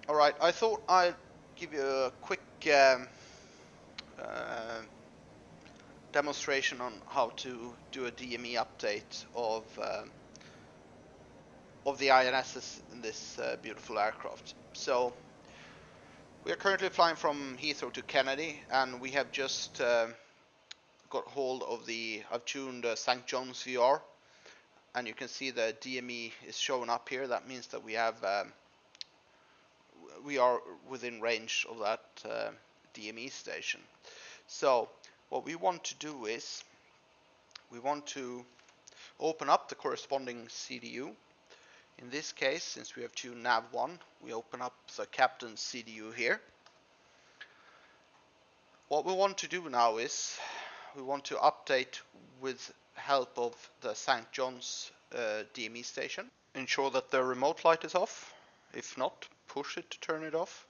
Alright, I thought I'd give you a quick uh, demonstration on how to do a DME update of the INSs in this beautiful aircraft. So we are currently flying from Heathrow to Kennedy, and we have just got hold of I've tuned St. John's VR, and you can see the DME is showing up here. That means that we are within range of that DME station. So what we want to do is we want to open up the corresponding CDU. In this case, since we have tuned nav1, we open up the captain's CDU here. What we want to do now is we want to update with help of the St. John's DME station. Ensure that the remote light is off. If not, push it to turn it off.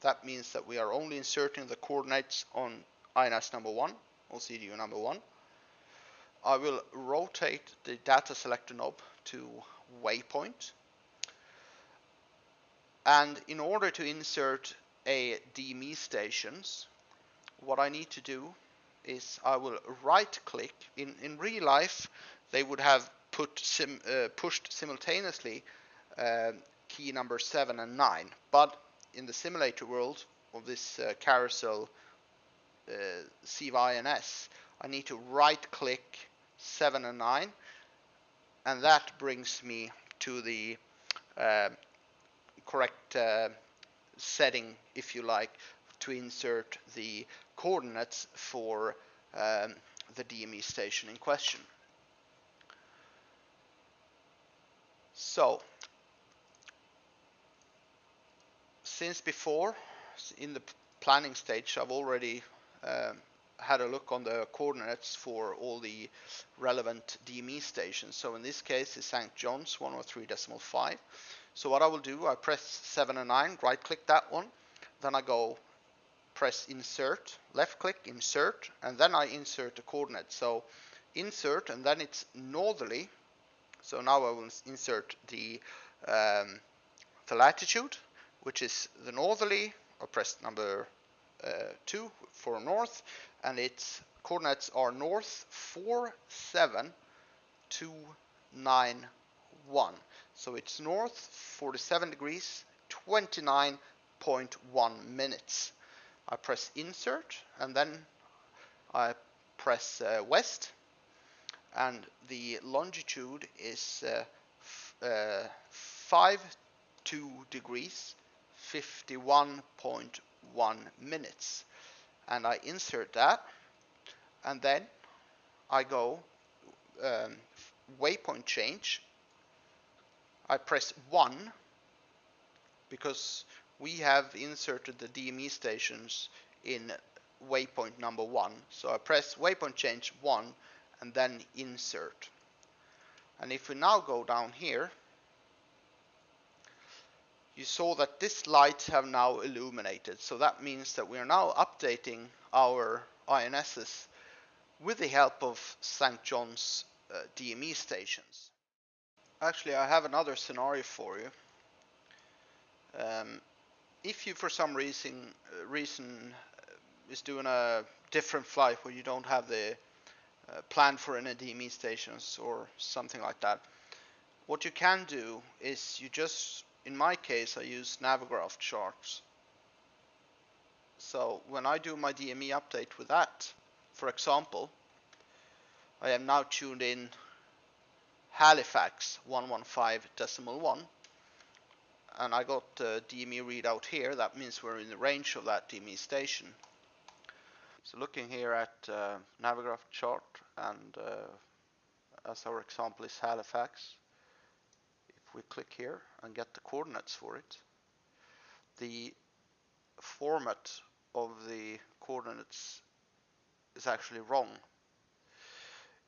That means that we are only inserting the coordinates on INS number 1 or CDU number 1. I will rotate the data selector knob to waypoint. And in order to insert a DME stations, what I need to do is I will right click. In real life, they would have pushed simultaneously key number 7 and 9, but in the simulator world of this carousel CVINS, I need to right click 7 and 9, and that brings me to the correct setting, if you like, to insert the coordinates for the DME station in question. So since before, in the planning stage, I've already had a look on the coordinates for all the relevant DME stations. So in this case, it's St. John's 103.5. So what I will do, I press 7 and 9, right click that one, then I go press insert, left click, insert, and then I insert the coordinates. So insert, and then it's northerly. So now I will insert the latitude, which is the northerly. I press number 2 for north, and its coordinates are north 47291. So it's north 47 degrees 29.1 minutes. I press insert, and then I press west, and the longitude is 52 degrees 51.1 minutes, and I insert that, and then I go waypoint change. I press 1 because we have inserted the DME stations in waypoint number 1. So I press waypoint change 1 and then insert. And if we now go down here, you saw that this light have now illuminated. So that means that we are now updating our INSs with the help of St. John's DME stations. Actually, I have another scenario for you. If you for some reason is doing a different flight where you don't have the plan for any DME stations or something like that, what you can do is you just, in my case, I use Navigraph charts. So when I do my DME update with that, for example, I am now tuned in Halifax 115.1, and I got the DME readout here. That means we're in the range of that DME station. So looking here at Navigraph chart, and as our example is Halifax, if we click here and get the coordinates for it, the format of the coordinates is actually wrong.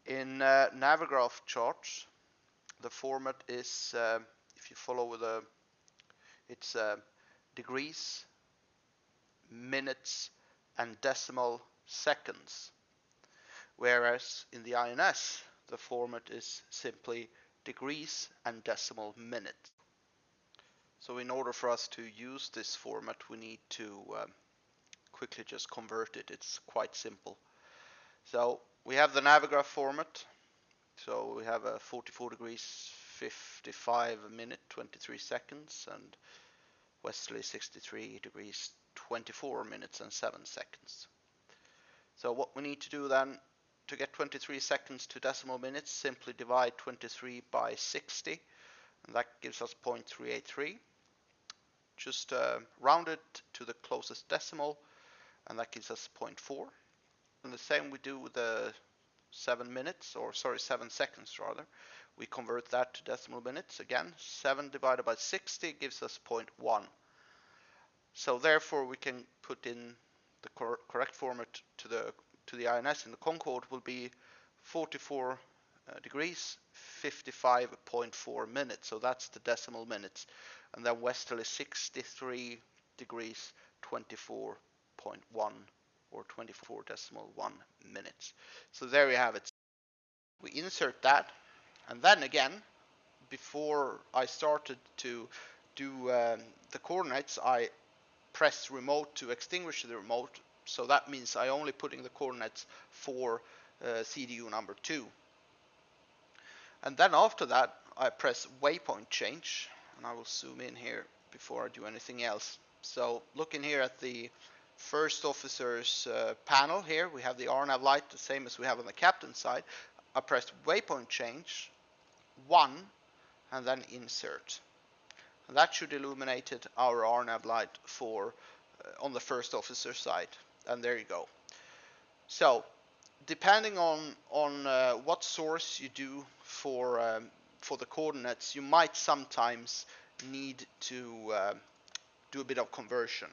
In Navigraph charts, the format is, if you follow with it's degrees, minutes, and decimal seconds, whereas in the INS the format is simply degrees and decimal minutes. So in order for us to use this format, we need to quickly just convert it. It's quite simple. So we have the Navigraph format. So we have a 44 degrees, 55 a minute, 23 seconds, and westerly 63 degrees, 24 minutes and 7 seconds. So what we need to do then to get 23 seconds to decimal minutes, simply divide 23 by 60, and that gives us 0.383. Just round it to the closest decimal, and that gives us 0.4. And the same we do with the 7 seconds rather. We convert that to decimal minutes. Again, 7 divided by 60 gives us 0.1. So therefore we can put in the correct format to the INS in the Concorde will be 44 degrees, 55.4 minutes. So that's the decimal minutes. And then westerly 63 degrees, 24.1 or 24.1 minutes. So there you have it. We insert that, and then again, before I started to do the coordinates, I press remote to extinguish the remote. So that means I only putting the coordinates for CDU number 2. And then after that, I press waypoint change, and I will zoom in here before I do anything else. So looking here at the first officer's panel here, we have the RNAV light, the same as we have on the captain's side. I pressed waypoint change 1 and then insert. And that should illuminate our RNAV light for on the first officer side. And there you go. So depending on what source you do for the coordinates, you might sometimes need to do a bit of conversion.